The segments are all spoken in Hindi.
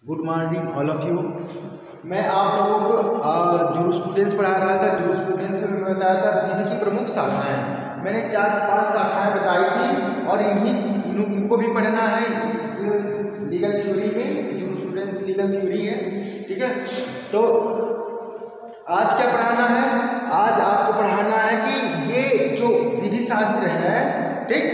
Good morning all of you. मैं आप लोगों को जूरिस्प्रूडेंस पढ़ा रहा था। जूरिस्प्रूडेंस में मैं बताया था विधि की प्रमुख शाखाएं। मैंने 4-5 शाखाएं बताई थी और इनको भी पढ़ना है इस लीगल थ्योरी में। जूरिस्प्रूडेंस लीगल थ्योरी है, ठीक है। तो आज क्या पढ़ाना है? आज आपको पढ़ाना है कि ये जो विधि शास्त्र है, ठीक,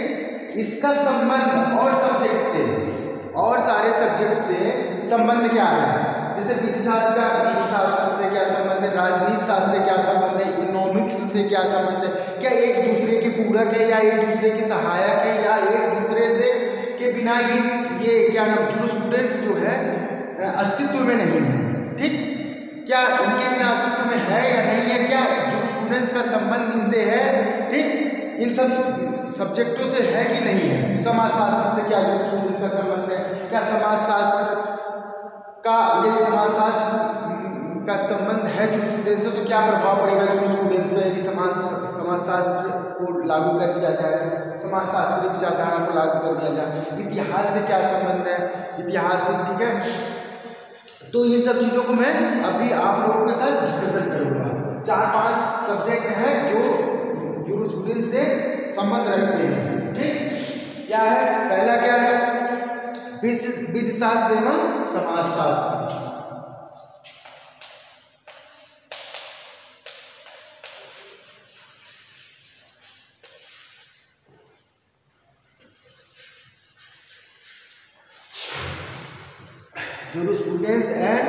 इसका संबंध और सब्जेक्ट से और सारे सब्जेक्ट से संबंध क्या है। जैसे विधि शास्त्र से क्या संबंध है, राजनीति शास्त्र से क्या संबंध है, इकोनॉमिक्स से क्या संबंध है, क्या एक दूसरे के पूरक है या एक दूसरे की सहायक है या एक दूसरे से के बिना ये क्या नाम जूरिस्प्रूडेंस जो है अस्तित्व में नहीं है, ठीक। क्या इनके बिना अस्तित्व में है या नहीं है, क्या जूरिस्प्रूडेंस का संबंध इनसे है, ठीक, इन सब सब्जेक्टों से है कि नहीं है। समाजशास्त्र से क्या जूरिस्प्रूडेंस का संबंध है, क्या समाजशास्त्र का यदि समाजशास्त्र का संबंध है जूरिस्प्रूडेंस से तो क्या प्रभाव पड़ेगा जूरिस्प्रूडेंस पे यदि समाजशास्त्र को लागू कर दिया जाए, समाजशास्त्री विचारधारा को लागू कर दिया जाए। इतिहास से क्या संबंध है, इतिहास से, ठीक है। तो इन सब चीज़ों को मैं अभी आप लोगों के साथ डिस्कशन करूँगा। 4-5 सब्जेक्ट हैं जो जूरिस्प्रूडेंस से संबंध रखते हैं, ठीक। क्या है? पहला क्या है? विधि शास्त्र एवं समाजशास्त्र। Jurisprudence and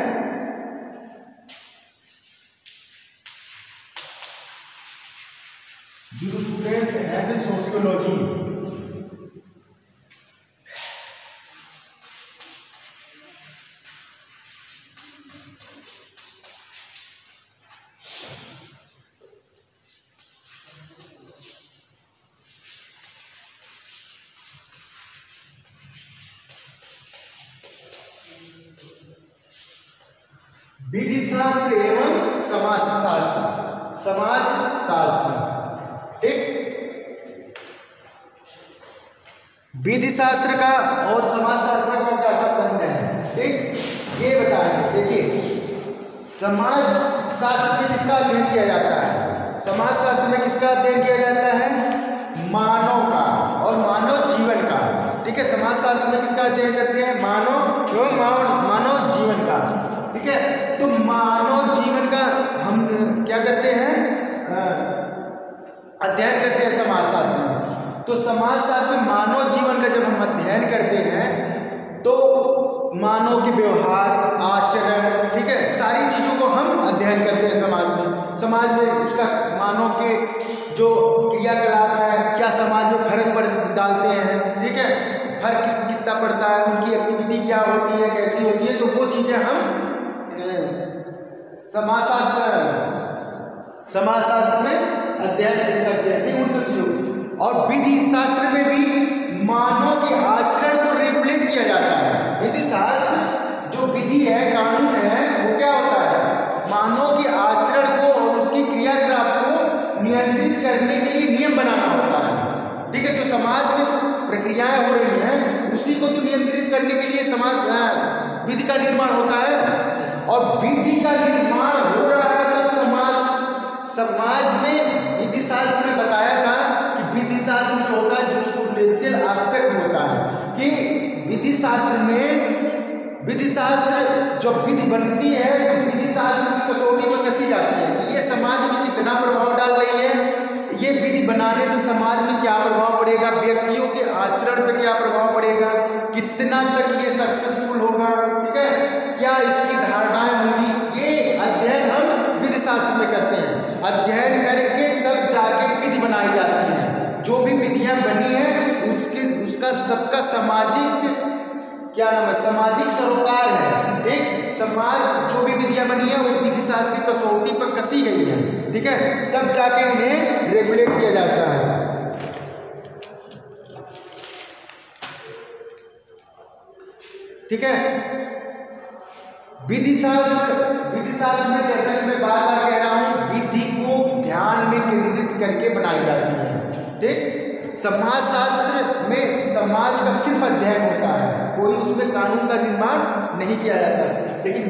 sociology। विधि शास्त्र एवं समाज शास्त्र, ठीक। विधि शास्त्र का और समाज शास्त्र का क्या संबंध है, ठीक, ये बताएं। देखिए, समाज शास्त्र में किसका अध्ययन किया जाता है? समाज शास्त्र में किसका अध्ययन किया जाता है? मानव का और मानव जीवन का, ठीक है। समाज शास्त्र में किसका अध्ययन करते हैं? मानव एवं मानव जीवन का, ठीक है। तो मानव जीवन का हम क्या करते हैं? अध्ययन करते हैं समाज शास्त्र में। तो समाज शास्त्र में मानव जीवन का जब हम अध्ययन करते हैं तो मानव के व्यवहार, आचरण, ठीक है, सारी चीज़ों को हम अध्ययन करते हैं समाज में उसका मानव के जो क्रियाकलाप है, क्या समाज में फर्क डालते हैं, ठीक है, फर्क कितना पड़ता है, उनकी एक्टिविटी क्या होती है, कैसी होती है, तो वो चीज़ें हम समाजशास्त्र में अध्ययन करते हैं, उन सब चीज़ों। और विधि शास्त्र में भी मानव के आचरण को रेगुलेट किया जाता है। विधि शास्त्र जो विधि है, कानून है, वो क्या होता है? मानव के आचरण को और उसकी क्रियाकलाप को नियंत्रित करने के लिए नियम बनाना होता है, ठीक है। जो समाज में प्रक्रियाएं हो रही हैं उसी को तो नियंत्रित करने के लिए विधि का निर्माण होता है। और विधि का निर्माण हो रहा है तो समाज में विधि शास्त्र में बताया था कि विधि शास्त्र जो होता है जूरिस्प्रूडेंशियल एस्पेक्ट होता है कि विधि शास्त्र जो विधि बनती है तो विधि शास्त्र की कसौटी पर कसी जाती है कि ये समाज में कितना प्रभाव डाल रही है, ये विधि बनाने से समाज में क्या प्रभाव पड़ेगा, व्यक्तियों के आचरण पर क्या प्रभाव पड़ेगा, कितना तक ये सक्सेसफुल होगा, ठीक है, क्या इसकी धारणाएं होंगी। ये अध्ययन हम विधि शास्त्र में करते हैं। अध्ययन करके तब जाके विधि बनाई जाती है। जो भी विधियां बनी है उसका सबका सामाजिक क्या नाम है, सामाजिक सरोकार है, ठीक। समाज जो भी विधियां बनी है वो विधि शास्त्र की कसौटी पर कसी गई है, ठीक है, तब जाके इन्हें रेगुलेट किया जाता है, ठीक है। विधि शास्त्र में जैसा कि मैं बार बार कह रहा हूं, विधि को ध्यान में केंद्रित करके बनाई जाती है, ठीक। समाजशास्त्र में समाज का सिर्फ अध्ययन होता है, कोई उसमें कानून का निर्माण नहीं किया जाता, लेकिन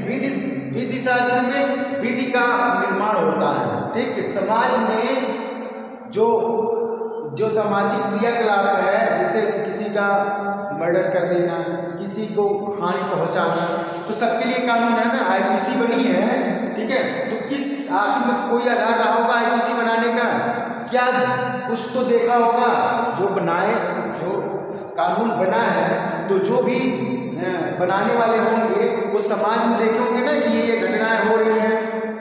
विधि शास्त्र में विधि का निर्माण होता है। ठीक है, समाज में जो सामाजिक क्रियाकलाप है, जैसे किसी का मर्डर कर देना, किसी को हानि पहुंचाना, तो सबके लिए कानून है ना, आईपीसी बनी है। ठीक है, तो किस आखिर में कोई आधार रहा होगा आईपीसी बनाने का? क्या कुछ तो देखा होगा जो कानून बना है, तो जो भी बनाने वाले होंगे वो समाज में देखे होंगे ना कि ये घटनाएं हो रही हैं,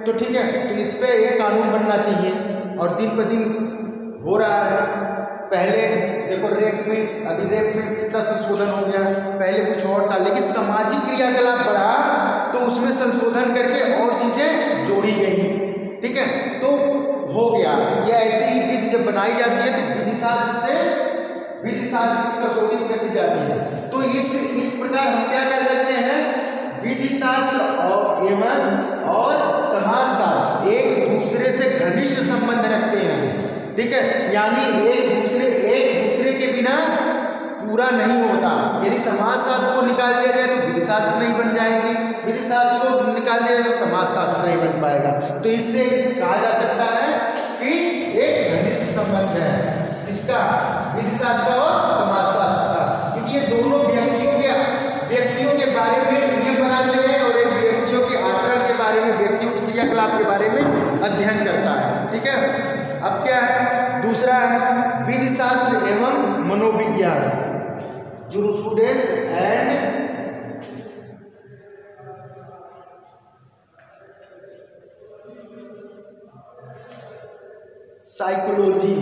तो ठीक है, तो इस पे एक कानून बनना चाहिए। और दिन पर दिन हो रहा है। पहले देखो रेप में, अभी रेप में कितना संशोधन हो गया, पहले कुछ और था, लेकिन सामाजिक क्रियाकलाप बढ़ा तो उसमें संशोधन करके और चीजें जोड़ी गई। ठीक है, तो हो गया। ये ऐसी विधि जब बनाई जाती है तो विधि शास्त्र की कसौटी कैसी जाती है। तो इस प्रकार हम क्या कह सकते हैं, विधि शास्त्र और समाजशास्त्र एक दूसरे से घनिष्ठ संबंध रखते हैं। ठीक है, यानी एक दूसरे के बिना पूरा नहीं होता। यदि समाजशास्त्र को निकाल दिया जाए तो विधि शास्त्र नहीं बन जाएगी, विधि शास्त्र को निकाल दिया जाए तो समाजशास्त्र नहीं बन पाएगा। तो इससे कहा जा सकता है कि एक घनिष्ठ संबंध है इसका, विधि शास्त्र और समाजशास्त्र का, क्योंकि ये दोनों व्यक्तियों के बारे में नियम बनाते हैं और एक व्यक्तियों के आचरण के बारे में, व्यक्तियों के क्रियाकलाप के बारे में अध्ययन करता है। ठीक है, अब क्या है, दूसरा है विधि शास्त्र एवं मनोविज्ञान, जूरिस्प्रूडेंस एंड साइकोलॉजी।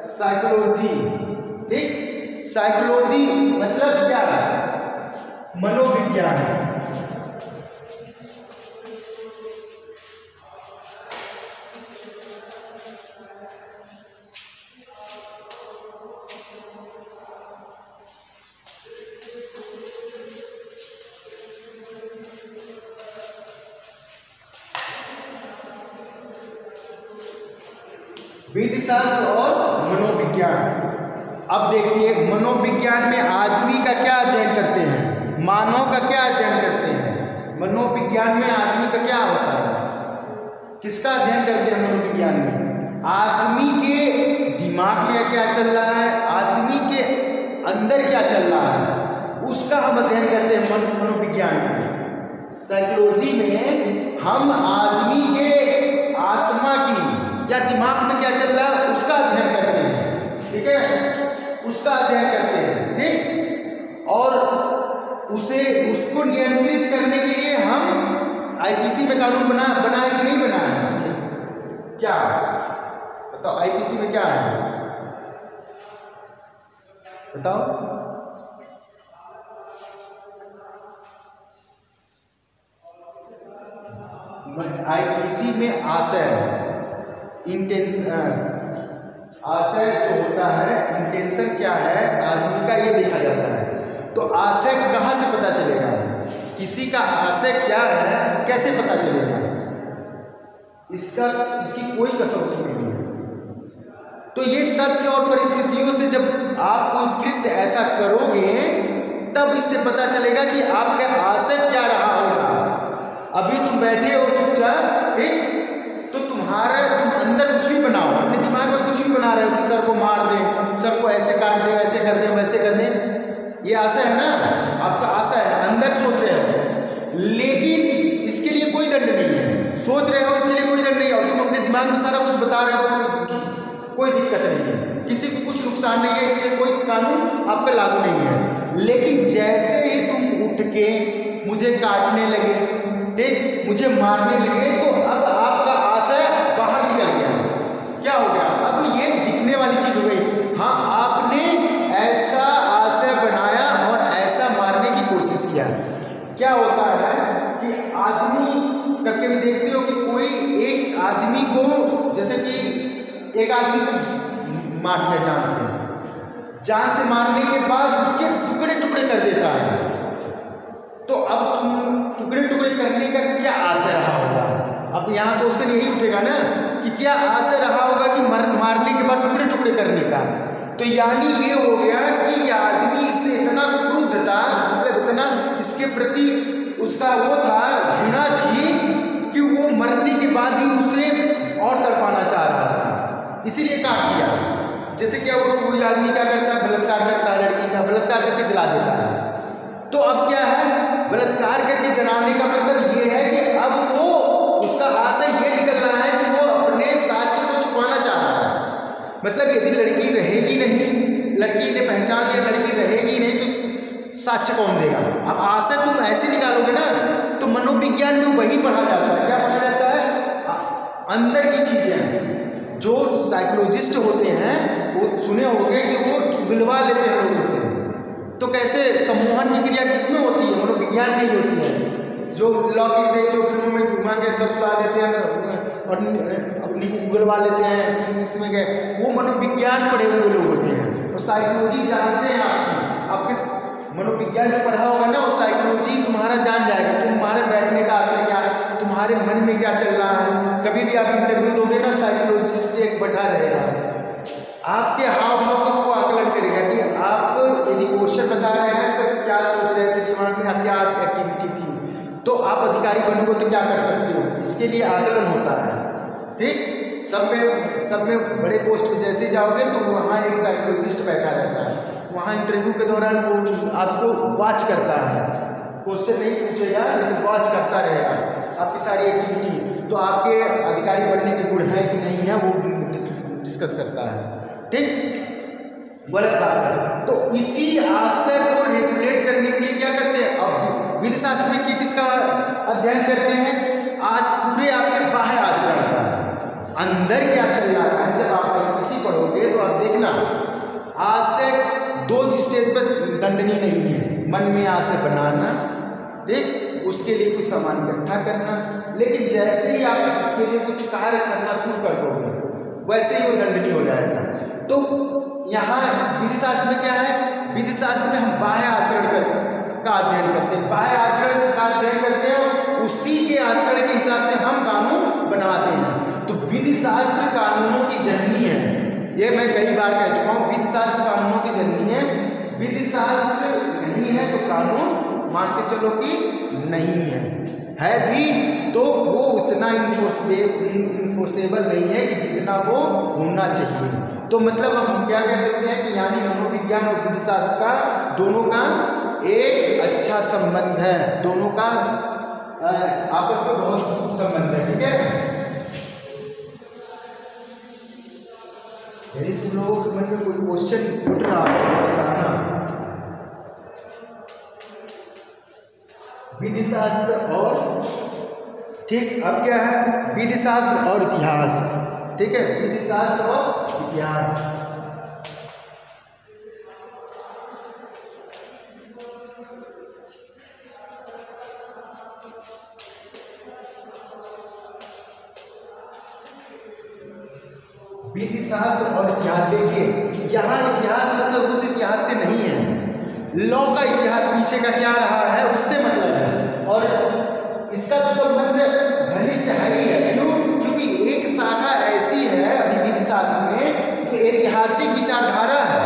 साइकोलॉजी। ठीक, साइकोलॉजी मतलब क्या है, मनोविज्ञान। विधि शास्त्र और मनोविज्ञान। अब देखिए, मनोविज्ञान में आदमी का क्या अध्ययन करते हैं, मानव का क्या अध्ययन करते हैं। मनोविज्ञान में आदमी का क्या होता है, किसका अध्ययन करते हैं मनोविज्ञान में? आदमी के दिमाग में क्या चल रहा है, आदमी के अंदर क्या चल रहा है, उसका हम अध्ययन करते हैं मनोविज्ञान में। साइकोलॉजी में हम आदमी के आत्मा की या दिमाग में क्या चल रहा है उसका अध्ययन करते हैं। ठीक है, उसका अध्ययन करते हैं। ठीक, और उसको नियंत्रित करने के लिए हम आईपीसी में कानून बनाए कि नहीं बनाए हैं? क्या बताओ, आईपीसी में क्या है बताओ। आईपीसी में आशय आशय जो होता है, इंटेंशन क्या है आदमी का, ये देखा जाता है। तो आशय कहाँ से पता चलेगा, किसी का आशय क्या है कैसे पता चलेगा, इसकी कोई कसौटी नहीं है। तो ये तथ्य और परिस्थितियों से जब आप कोई कृत्य ऐसा करोगे तब इससे पता चलेगा कि आपका आशय क्या रहा होगा। अभी तुम बैठे हो चुपचाप, ठीक, तो तुम अंदर कुछ भी बनाओ, अपने दिमाग में कुछ भी बना रहे हो कि सर को मार दें, सर को ऐसे काट दें, ऐसे कर दें, वैसे कर दें, ये आशा है ना, आपका आशा है, अंदर सोच रहे हो, लेकिन इसके लिए कोई दंड नहीं है। सोच रहे हो इसके लिए कोई दंड नहीं है और तुम अपने दिमाग में सारा कुछ बता रहे हो, कोई दिक्कत नहीं है। किसी को कुछ नुकसान नहीं है, इसलिए कोई कानून आप पे लागू नहीं है। लेकिन जैसे ही तुम उठ के मुझे काटने लगे, देख मुझे मारने लगे, तो अब आपका आशय बाहर निकल गया। क्या हो गया? अब ये दिखने वाली चीज हो गई। हाँ, आपने ऐसा आशय बनाया और ऐसा मारने की कोशिश किया। क्या होता है कि आदमी कभी भी देखते हो कि कोई एक आदमी को, जैसे कि एक आदमी को मार दिया जान से मारने के बाद उसके टुकड़े टुकड़े कर देता है, तो अब तुम टुकड़े टुकड़े करने का क्या आशय रहा होगा? अब यहाँ क्वेश्चन यही उठेगा ना कि क्या आशय रहा होगा कि मारने के बाद टुकड़े टुकड़े करने का। तो यानी ये हो गया कि आदमी इससे इतना क्रुद्ध था, मतलब इतना इसके प्रति उसका वो था, घृणा थी कि वो मरने के बाद भी उसे और तड़पाना चाह रहा था, इसीलिए काट दिया। जैसे क्या वो कोई आदमी क्या करता है, बलात्कार करता है, लड़की का बलात्कार करके जला देता है। तो अब क्या है, बलात्कार करके जलाने का मतलब ये है कि अब वो उसका आशय ये निकल रहा है कि वो अपने साक्ष्य को छुपाना चाह रहा है। मतलब यदि लड़की रहेगी नहीं, लड़की ने पहचान लिया लड़की रहेगी नहीं, तो साक्ष्य कौन देगा? अब आशय तुम ऐसे निकालोगे ना, तो मनोविज्ञान में वही पढ़ा जाता है। क्या पढ़ा जाता है? अंदर की चीजें। जो साइकोलॉजिस्ट होते हैं वो सुने होंगे कि वो उगलवा लेते हैं लोगों से। तो कैसे सम्मोहन की क्रिया किसमें होती है? मनोविज्ञान में ही होती है। जो लौकिक देखते हो फिल्मों में घुमा के चसुला देते हैं और अपनी को उगलवा लेते हैं, इसमें गए, वो मनोविज्ञान पढ़े हुए लोग होते हैं। और साइकोलॉजी जानते हैं आपके मनोविज्ञान जो पढ़ा होगा ना, वो साइकोलॉजी तुम्हारा जान जाएगा, तुम्हारे बैठने का आशय क्या, तुम्हारे मन में क्या चल रहा है। कभी भी आप इंटरव्यू दोगे ना, साइकोलॉजिस्ट एक बैठा रहेगा, आपके हाव भाव का वो आकलन करेगा कि आप यदि क्वेश्चन बता रहे हैं तो क्या सोच रहे थे, दिमाग में क्या एक्टिविटी थी। तो आप अधिकारी बनोगे तो क्या कर सकते हो, इसके लिए आकलन होता है। ठीक, सब में बड़े पोस्ट पे जैसे जाओगे तो वहाँ एक साइकोलॉजिस्ट बैठा रहता है, वहाँ इंटरव्यू के दौरान वो आपको वॉच करता है, क्वेश्चन नहीं पूछेगा लेकिन वॉच करता रहेगा आपकी सारी एक्टिविटी। तो आपके अधिकारी बनने के गुण है कि नहीं है वो डिस्कस करता है। ठीक, गलत बात है। तो इसी आशय को रेगुलेट करने के लिए क्या करते हैं? अब विधि शास्त्र में किसका अध्ययन करते हैं? आज पूरे आपके बाह्य आचरण का, अंदर क्या चल रहा है। जब आप किसी पढ़ोगे तो आप देखना, आशय 2 स्टेज पर दंडनीय नहीं है। मन में आशय बनाना, ठीक, उसके लिए कुछ सामान इकट्ठा करना, लेकिन जैसे ही आप उसके लिए कुछ कार्य करना शुरू कर दोगे वैसे ही वो दंडनीय हो जाएगा। तो यहाँ विधि शास्त्र में क्या है? विधि शास्त्र में हम बाह्य आचरण का अध्ययन करते हैं, बाह्य आचरण का अध्ययन करते हैं और उसी के आचरण के हिसाब से हम कानून बनाते हैं। तो विधि शास्त्र कानूनों की जननी है, ये मैं कई बार कह चुका हूँ। विधि शास्त्र कानूनों की जननी है। विधि शास्त्र नहीं है तो कानून मान के चलो कि नहीं है भी तो वो उतना इन्फोर्सेबल नहीं है कि जितना वो होना चाहिए। तो मतलब अब हम क्या कह सकते हैं कि यानी मनोविज्ञान और विधि शास्त्र का दोनों का एक अच्छा संबंध है, दोनों का आपस में बहुत संबंध है। ठीक है, यदि तुम लोगों के मन में कोई क्वेश्चन उठ रहा है तो बताना। विधि शास्त्र और, ठीक, अब क्या है? विधि शास्त्र और इतिहास। ठीक है, विधि शास्त्र और इतिहास। विधि शास्त्र और इतिहास, देखिए यहाँ इतिहास मतलब उस इतिहास से नहीं है, लॉ का इतिहास पीछे का क्या रहा है उससे मतलब है। और इसका तो संबंध घनिष्ठ है ही है। क्यों? क्योंकि एक शाखा ऐसी है अभी विधि शास्त्र में जो ऐतिहासिक विचारधारा है।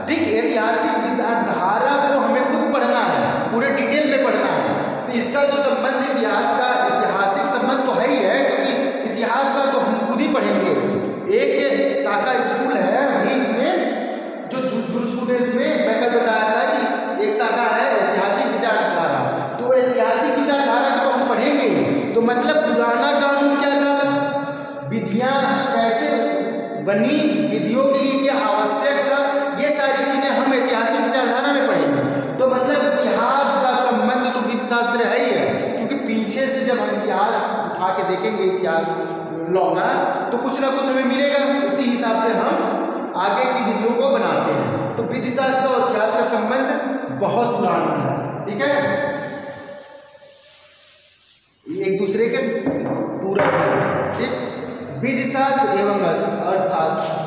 ठीक, ऐतिहासिक विचारधारा को हमें खुद पढ़ना है, पूरे डिटेल में पढ़ना है। तो इसका जो संबंध इतिहास का, ऐतिहासिक संबंध तो है ही है, क्योंकि इतिहास का तो हम खुद ही पढ़ेंगे। एक शाखा स्कूल है अभी इसमें जो जूरिस्प्रूडेंस में मैं कल बताया था कि एक शाखा है ऐतिहासिक विचारधारा। तो ऐतिहासिक विचारधारा को तो हम पढ़ेंगे। तो मतलब पुराना कानून क्या था, विधियां कैसे बनी विधियों के लिए क्या आवश्यक था, ये सारी चीजें हम ऐतिहासिक विचारधारा में पढ़ेंगे। तो मतलब इतिहास का संबंध तो विधि शास्त्र है ही है, क्योंकि पीछे से जब हम इतिहास उठा के देखेंगे, इतिहास लॉ का, तो कुछ ना कुछ हमें मिलेगा, उसी हिसाब से हम आगे की विधियों को बनाते हैं। तो विधि शास्त्र और इतिहास का संबंध बहुत पुराना है, ठीक है, एक दूसरे के पूरक है, ठीक। विधि शास्त्र एवं अर्थशास्त्र,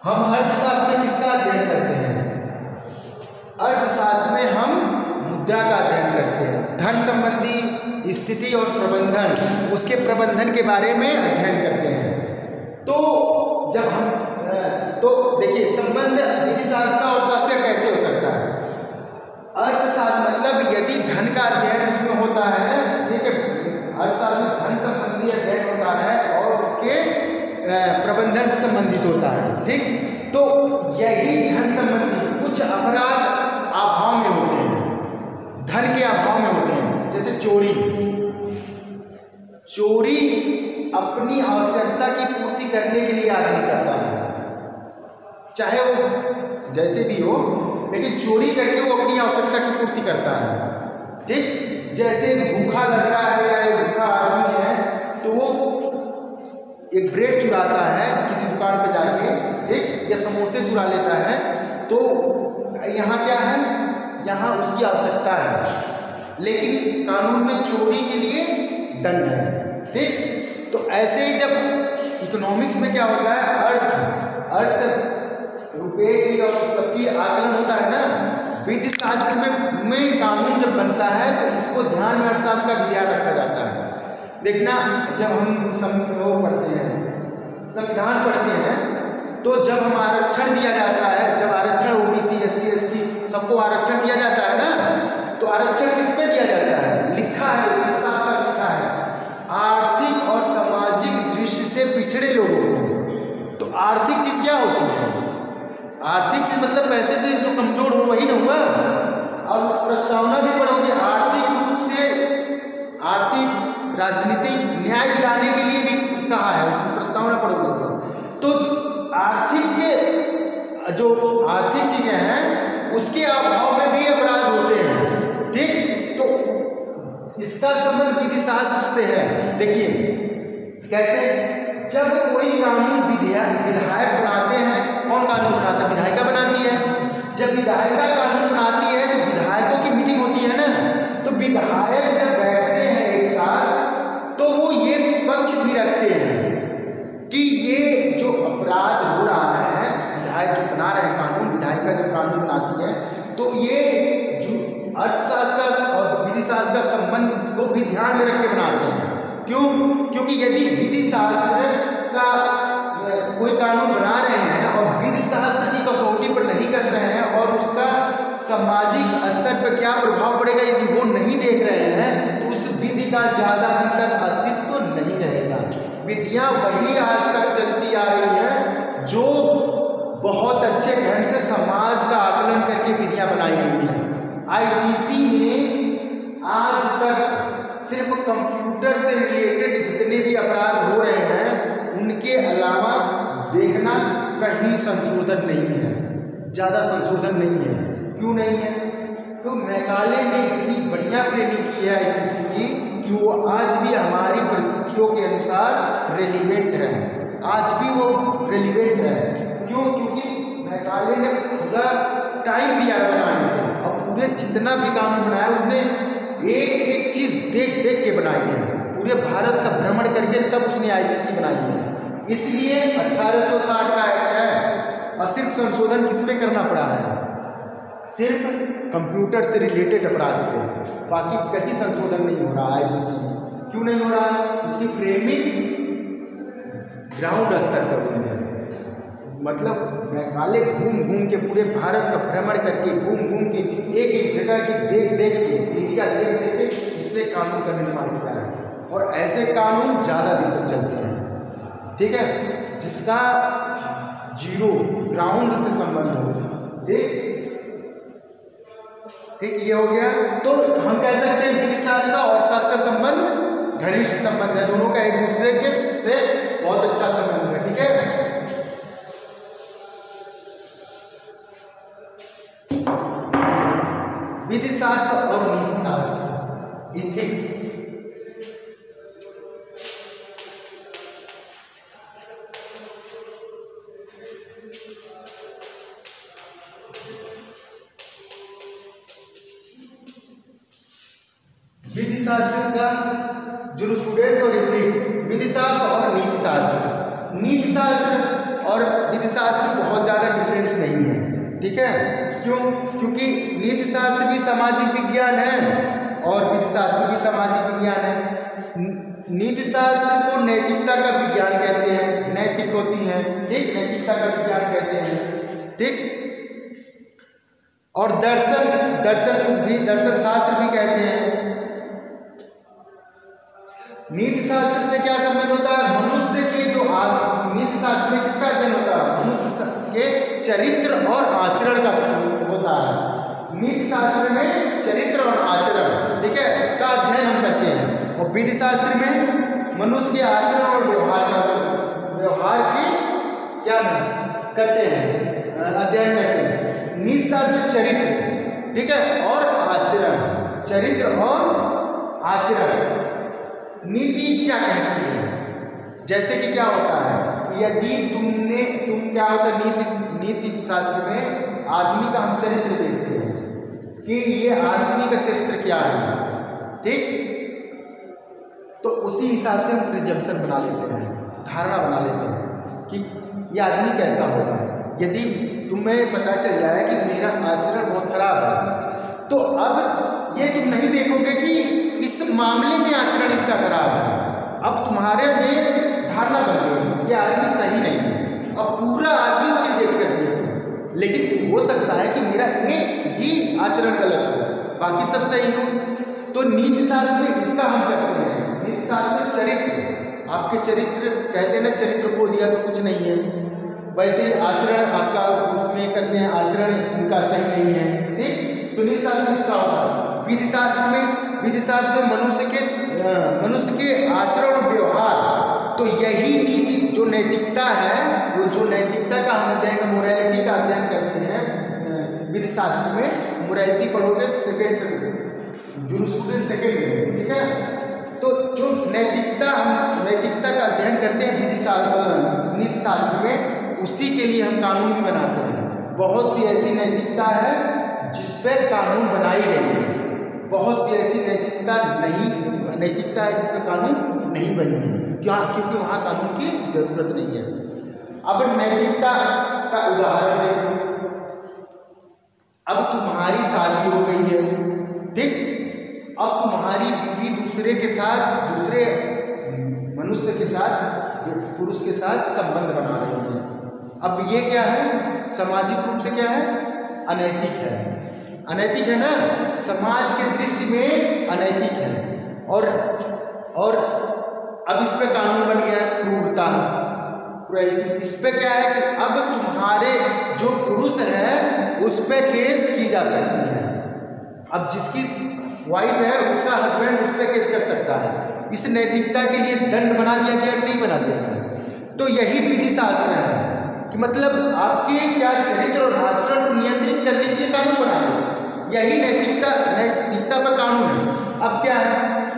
हम अर्थशास्त्र में किसका अध्ययन करते हैं? अर्थशास्त्र में हम मुद्रा का अध्ययन करते हैं, धन संबंधी स्थिति और प्रबंधन, उसके प्रबंधन के बारे में अध्ययन करते हैं। तो जब हम तो देखिए संबंध विधि शास्त्र का और शास्त्र कैसे हो सकता है? अर्थशास्त्र मतलब यदि धन का अध्ययन उसमें होता है, ठीक है, अर्थशास्त्र में धन संबंधी अध्ययन होता है और उसके प्रबंधन से संबंधित होता है, ठीक। तो यही धन संबंधी कुछ अपराध अभाव में होते हैं, धन के अभाव में होते हैं, जैसे चोरी। चोरी अपनी आवश्यकता की पूर्ति करने के लिए आदमी करता है, चाहे वो जैसे भी हो, लेकिन चोरी करके वो अपनी आवश्यकता की पूर्ति करता है, ठीक। जैसे भूखा लड़का है या एक भूखा आदमी है, तो वो एक ब्रेड चुराता है किसी दुकान पे जाके, ठीक, या समोसे चुरा लेता है, तो यहाँ क्या है, यहाँ उसकी आवश्यकता है, लेकिन कानून में चोरी के लिए दंड है, ठीक। तो ऐसे ही जब इकोनॉमिक्स में क्या होता है, अर्थ रुपये की और सबकी आकलन होता है ना, विधि शास्त्र में कानून जब बनता है तो इसको ध्यान में अर्थशास्त्र का भी ध्यान रखा जाता है। देखना, जब हम पढ़ते हैं, संविधान पढ़ते हैं, तो जब हम आरक्षण दिया जाता है, जब आरक्षण ओबीसी एससी एसटी सबको आरक्षण दिया जाता है ना, तो आरक्षण किस पे दिया जाता है? लिखा है उसमें, साफ साफ लिखा है, आर्थिक और सामाजिक दृष्टि से पिछड़े लोगों को। तो आर्थिक चीज क्या होती है? आर्थिक चीज मतलब पैसे से जो कमजोर हो वही ना हुआ। और प्रस्तावना भी पढ़ोगे, आर्थिक रूप से आर्थिक राजनीतिक न्याय दिलाने के लिए भी कहा है, उसमें प्रस्तावना पढ़ोगे तो आर्थिक के जो आर्थिक चीजें हैं उसके अभाव में भी अपराध होते हैं, ठीक। तो इसका संबंध विधि शास्त्र से है। देखिए कैसे, जब कोई कानून विधायक बनाते हैं, कौन कानून बनाता है? विधायिका बनाती है। जब विधायिका कानून बनाती है तो विधायकों की मीटिंग होती है ना, तो विधायक जब बैठते हैं एक साथ तो वो ये पक्ष भी रखते हैं कि ये जो अपराध हो रहा है, विधायक जो बना रहे हैं कानून, विधायिका जब कानून बनाती है, तो ये जो अर्थशास्त्र और विधि शास्त्र का संबंध को भी ध्यान में रख के बनाते हैं। क्यों? क्योंकि यदि विधि शास्त्र का कोई कानून बना रहे हैं और विधि शास्त्र की कसौटी पर नहीं कस रहे हैं और उसका सामाजिक स्तर पर क्या प्रभाव पड़ेगा यदि वो नहीं देख रहे हैं, तो उस विधि का ज्यादा दिन तक अस्तित्व नहीं रहेगा। विधियां वही आज तक चलती आ रही हैं जो बहुत अच्छे ढंग से समाज का आकलन करके विधियां बनाई गई हैं। आईपीसी में आज तक सिर्फ कंप्यूटर से रिलेटेड जितने भी अपराध हो रहे हैं उनके अलावा देखना कहीं संशोधन नहीं है, ज़्यादा संशोधन नहीं है। क्यों नहीं है? तो मैकाले ने इतनी बढ़िया फ्रेमिंग की है आईपीसी की कि वो आज भी हमारी परिस्थितियों के अनुसार रेलिवेंट है, आज भी वो रेलिवेंट है। क्यों? क्योंकि मैकाले ने पूरा टाइम दिया है बनाने से और पूरे जितना भी कानून बनाया उसने एक एक चीज़ देख देख के बनाई है, पूरे भारत का भ्रमण करके तब उसने आईपीसी बनाई है। इसलिए 1860 का एक्ट है और सिर्फ संशोधन किस में करना पड़ा है? सिर्फ कंप्यूटर से रिलेटेड अपराध से, बाकी कहीं संशोधन नहीं हो रहा है आईपीसी में। क्यों नहीं हो रहा है? उसकी फ्रेमिंग ग्राउंड स्तर पर हुई है। मतलब मैकाले घूम घूम के पूरे भारत का भ्रमण करके घूम घूम के एक एक जगह की देख देख के एरिया देख देख के उसने कानून का निर्माण किया है और ऐसे कानून ज़्यादा दिन तक चलते हैं, ठीक है, जिसका जीरो ग्राउंड से संबंध हो, ठीक ठीक, ये हो गया। तो हम कह सकते हैं विधि शास्त्र और शास्त्र का संबंध घनिष्ठ संबंध है, दोनों का एक दूसरे के से बहुत अच्छा संबंध है। ठीक है, विधि शास्त्र और नीति शास्त्र, इथिक्स। विधि शास्त्र का जूरिस्प्रूडेंस और इथिक्स, विधि शास्त्र और नीति शास्त्र। नीति शास्त्र और विधि शास्त्र बहुत ज़्यादा डिफरेंस नहीं है। ठीक है, क्यों? क्योंकि नीति शास्त्र भी सामाजिक विज्ञान है और विधि शास्त्र भी सामाजिक विज्ञान है। नीति शास्त्र को नैतिकता का विज्ञान कहते हैं, नैतिक होती है, ठीक, नैतिकता का विज्ञान कहते हैं। ठीक, और दर्शन शास्त्र भी कहते हैं। नीति शास्त्र से क्या संबंध होता है? मनुष्य के जो नीति शास्त्र में किसका अध्ययन होता है? मनुष्य के चरित्र और आचरण का होता है। नीति शास्त्र में चरित्र और आचरण, ठीक है, का अध्ययन हम करते हैं, और विधि शास्त्र में मनुष्य के आचरण और व्यवहार के क्या करते हैं, अध्ययन करते हैं। नीति शास्त्र चरित्र, ठीक है, और आचरण, चरित्र और आचरण। नीति क्या कहती है? जैसे कि क्या होता है, यदि तुम क्या होता है, नीति शास्त्र में आदमी का हम चरित्र देखते हैं कि ये आदमी का चरित्र क्या है, ठीक, तो उसी हिसाब से हम प्रिजम्पशन बना लेते हैं, धारणा बना लेते हैं कि ये आदमी कैसा होगा। यदि तुम्हें पता चल जाए कि मेरा आचरण बहुत खराब है, तो अब ये तुम नहीं देखोगे कि इस मामले में आचरण इसका खराब है, अब तुम्हारे में धारणा बन गई ये आदमी सही नहीं है, अब पूरा आदमी को रिजेक्ट कर दिया तुम। लेकिन हो सकता है कि मेरा एक ही आचरण गलत हो, बाकी सब सही हो। तो नीति शास्त्र में इसका हम करते हैं, नीति शास्त्र में चरित्र, आपके चरित्र कहते हैं ना, चरित्र को दिया तो कुछ नहीं है, वैसे ही आचरण आपका उसमें करते हैं, आचरण उनका सही नहीं है, ठीक। तो नीति शास्त्र में इसका होगा। विधि शास्त्र में मनुष्य के आचरण और व्यवहार, तो यही नीति जो नैतिकता है, वो जो नैतिकता का हम अध्ययन, मोरालिटी का अध्ययन करते हैं विधि शास्त्र में। मोरालिटी पढ़ोगे सेकेंड जूरिस्प्रूडेंस सेकेंड में, ठीक है। तो जो नैतिकता का अध्ययन करते हैं नीति शास्त्र में, उसी के लिए हम कानून भी बनाते हैं। बहुत सी ऐसी नैतिकता है जिस पर कानून बनाई गई है, बहुत सी ऐसी नैतिकता है जिस पर कानून नहीं बनी है, क्योंकि वहाँ कानून की जरूरत नहीं है। अब नैतिकता का उदाहरण देखो, अब तुम्हारी शादी हो गई है, ठीक, अब तुम्हारी बीवी दूसरे मनुष्य के साथ, पुरुष के साथ संबंध बना रही है। अब ये क्या है? सामाजिक रूप से क्या है? अनैतिक है, अनैतिक है ना, समाज के दृष्टि में अनैतिक है। और अब इस पे कानून बन गया क्रूरता, क्रूरल्टी। इस पे क्या है कि अब तुम्हारे जो पुरुष है उस पे केस की जा सकती है। अब जिसकी वाइफ है उसका हस्बैंड उस पे केस कर सकता है। इस नैतिकता के लिए दंड बना दिया गया कि नहीं बना दिया गया? तो यही विधि शास्त्र है कि मतलब आपके क्या चरित्र और आचरण को नियंत्रित करने के लिए कानून बना दिया। यही नैतिकता पर कानून है। अब क्या है,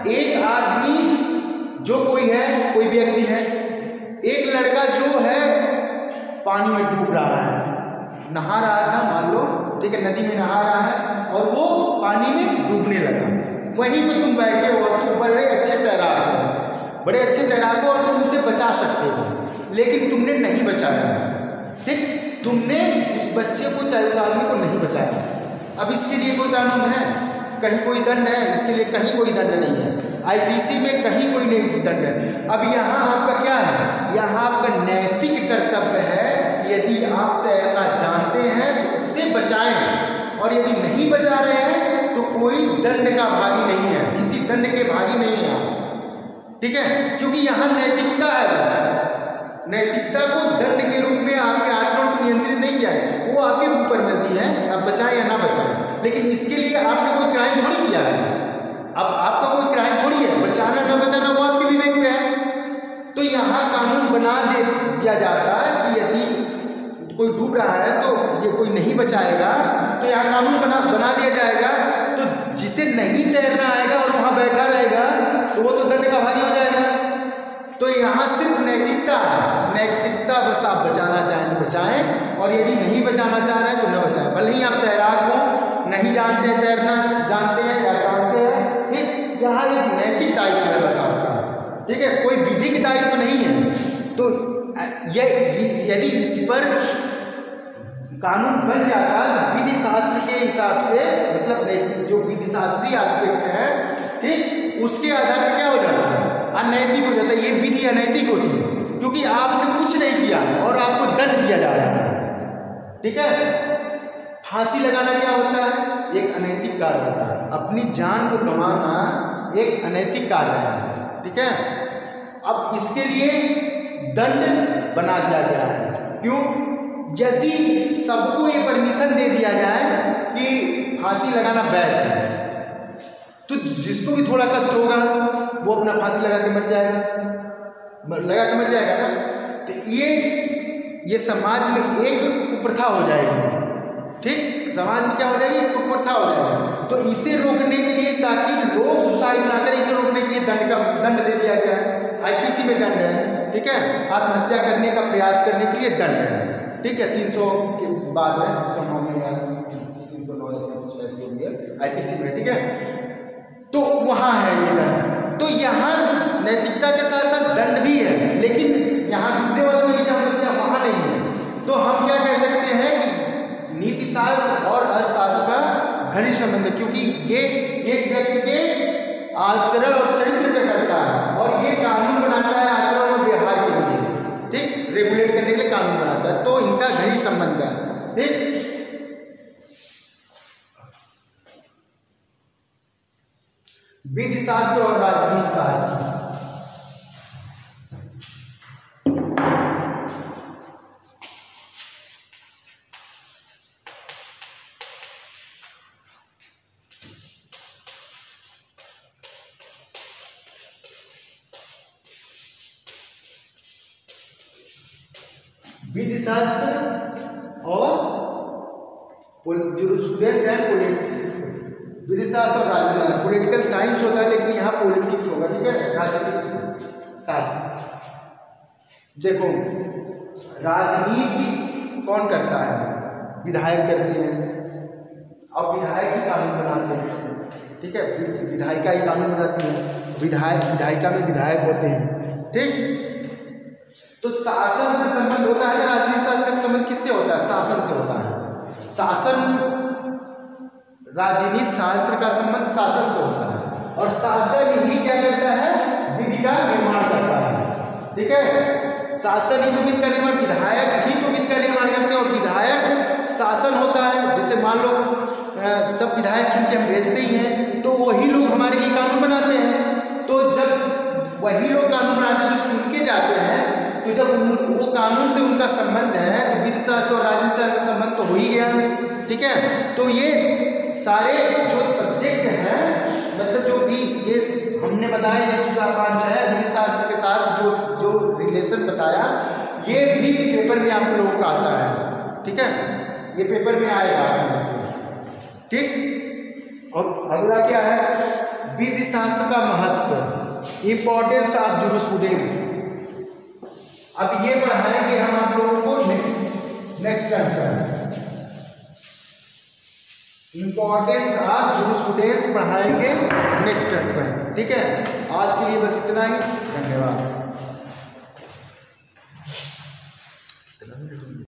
एक आदमी जो कोई व्यक्ति है, एक लड़का जो है पानी में डूब रहा है, नहा रहा था मान लो, ठीक है, नदी में नहा रहा है और वो पानी में डूबने लगा। वहीं पे तुम बैठे हो, तुम बड़े अच्छे तैराक हो और तुम उसे बचा सकते हो, लेकिन तुमने नहीं बचाया, ठीक, तुमने उस बच्चे को, चाहे उस आदमी को नहीं बचाया। अब इसके लिए कोई कानून है? कहीं कोई दंड है? इसके लिए कहीं कोई दंड नहीं है। आईपीसी में कहीं कोई नहीं दंड है। अब यहाँ आपका क्या है? यहाँ आपका नैतिक कर्तव्य है, यदि आप तैरना जानते हैं तो उसे बचाएं, और यदि नहीं बचा रहे हैं तो कोई दंड का भागी नहीं है, किसी दंड के भागी नहीं है आप, ठीक है, क्योंकि यहाँ नैतिकता है। बस नैतिकता को दंड के रूप में आपके आचरण को नियंत्रित कमिट नहीं किया है, वो आपके ऊपर मर्जी है, आप बचाएं या ना बचाएं। लेकिन इसके लिए आपने कोई क्राइम थोड़ी किया है, अब आपका कोई क्राइम थोड़ी है, बचाना ना बचाना वो आपके विवेक पे है। तो यहाँ कानून बना दिया जाता है कि यदि कोई डूब रहा है तो ये कोई नहीं बचाएगा, तो यहाँ कानून बना दिया जाएगा, तो जिसे नहीं तैरना आएगा और वहाँ बैठा रहेगा तो वो तो दंड का भागी हो जाएगा। तो यहाँ सिर्फ नैतिकता है, नैतिकता बस आप बचाना चाहें तो बचाएं, और यदि नहीं बचाना चाह रहे हैं तो न बचाएं। भले ही आप तैराक हो, नहीं जानते हैं तैरना, जानते हैं या जानते हैं, ठीक, यहाँ एक नैतिक दायित्व है बस आपका, ठीक है, कोई विधिक दायित्व तो नहीं है। तो यदि इस पर कानून बन जाता है तो विधि शास्त्र के हिसाब से, मतलब नैतिक जो विधि शास्त्रीय एस्पेक्ट है, ठीक, उसके आधार पर क्या हो जाता है, अनैतिक हो जाता है। ये विधि अनैतिक होती है क्योंकि आपने कुछ नहीं किया और आपको दंड दिया जा रहा है, ठीक है। फांसी लगाना क्या होता है, एक अनैतिक कार्य होता है, अपनी जान को गंवाना एक अनैतिक कार्य है, ठीक है। अब इसके लिए दंड बना दिया गया है, क्यों, यदि सबको ये परमिशन दे दिया जाए कि फांसी लगाना वैध है, तो जिसको भी थोड़ा कष्ट होगा वो अपना फांसी लगा के मर जाएगा ना। तो ये समाज में एक कुप्रथा हो जाएगी, ठीक, समाज में क्या हो जाएगी, कुप्रथा हो जाएगी। तो इसे रोकने के लिए, ताकि लोग सुसाइड ना करें, इसे रोकने के लिए दंड दे दिया गया है। IPC में दंड है, ठीक है, आत्महत्या करने का प्रयास करने के लिए दंड है, ठीक है, 300 के बाद है, 309 में 309 IPC में, ठीक है। तो वहाँ है ये दंड। तो यहाँ नैतिकता के साथ साथ दंड भी है, लेकिन यहाँ डूबने वाला नहीं, जहाँ वहाँ नहीं है। तो हम क्या कह सकते हैं कि नीति शास्त्र और अर्थशास्त्र का घनिष्ठ संबंध है, क्योंकि ये एक व्यक्ति के आचरण और चरित्र पे करता है, और ये कानून बनाता है आचरण और व्यवहार के लिए, ठीक, रेगुलेट करने के लिए कानून बनाता है। तो इनका घनिष्ठ संबंध है, ठीक। विधि शास्त्र और राजनीति शास्त्र, विधि शास्त्र और जूरिस्प्रूडेंस एंड पॉलिटिक्स, विधि शास्त्र और राजनीति, पॉलिटिकल साइंस होता है लेकिन यहाँ पॉलिटिक्स होगा, ठीक है, राजनीति शास्त्र। देखो, राजनीति कौन करता है, विधायक करते हैं, और विधायक ही कानून बनाते हैं, ठीक है, विधायिका ही कानून बनाती है, विधायिका में विधायक होते हैं, ठीक। तो शासन से संबंध होता है, राजनीति शास्त्र का संबंध किससे होता है, शासन से होता है। शासन, राजनीति शास्त्र का संबंध शासन से होता है, और शासन ही क्या करता है, विधि का निर्माण करता है, ठीक है। शासन ही तो विधि का निर्माण, विधायक ही तो विधि का निर्माण करते हैं, और विधायक शासन होता है। जैसे मान लो सब विधायक चुन के हम भेजते ही हैं, तो वही लोग हमारे लिए कानून बनाते हैं। तो जब वही लोग कानून बनाते हैं जो चुन के जाते हैं, तो जब वो कानून से उनका संबंध है, तो विधि शास्त्र और राजनीति शास्त्र का संबंध तो हो ही गया, ठीक है। तो ये सारे जो सब्जेक्ट हैं, मतलब जो भी ये हमने बताया, ये चीज़ 5-6 विधि शास्त्र के साथ जो रिलेशन बताया, ये भी पेपर में आप लोगों का आता है, ठीक है, ये पेपर में आएगा, ठीक। और अगला क्या है, विधि शास्त्र का महत्व, इंपॉर्टेंस ऑफ जूरिस्प्रूडेंस। अब ये पढ़ाएंगे हम आप लोगों को next term, importance of jurisprudence पढ़ाएंगे नेक्स्ट टर्म पर, ठीक है। आज के लिए बस इतना ही, धन्यवाद।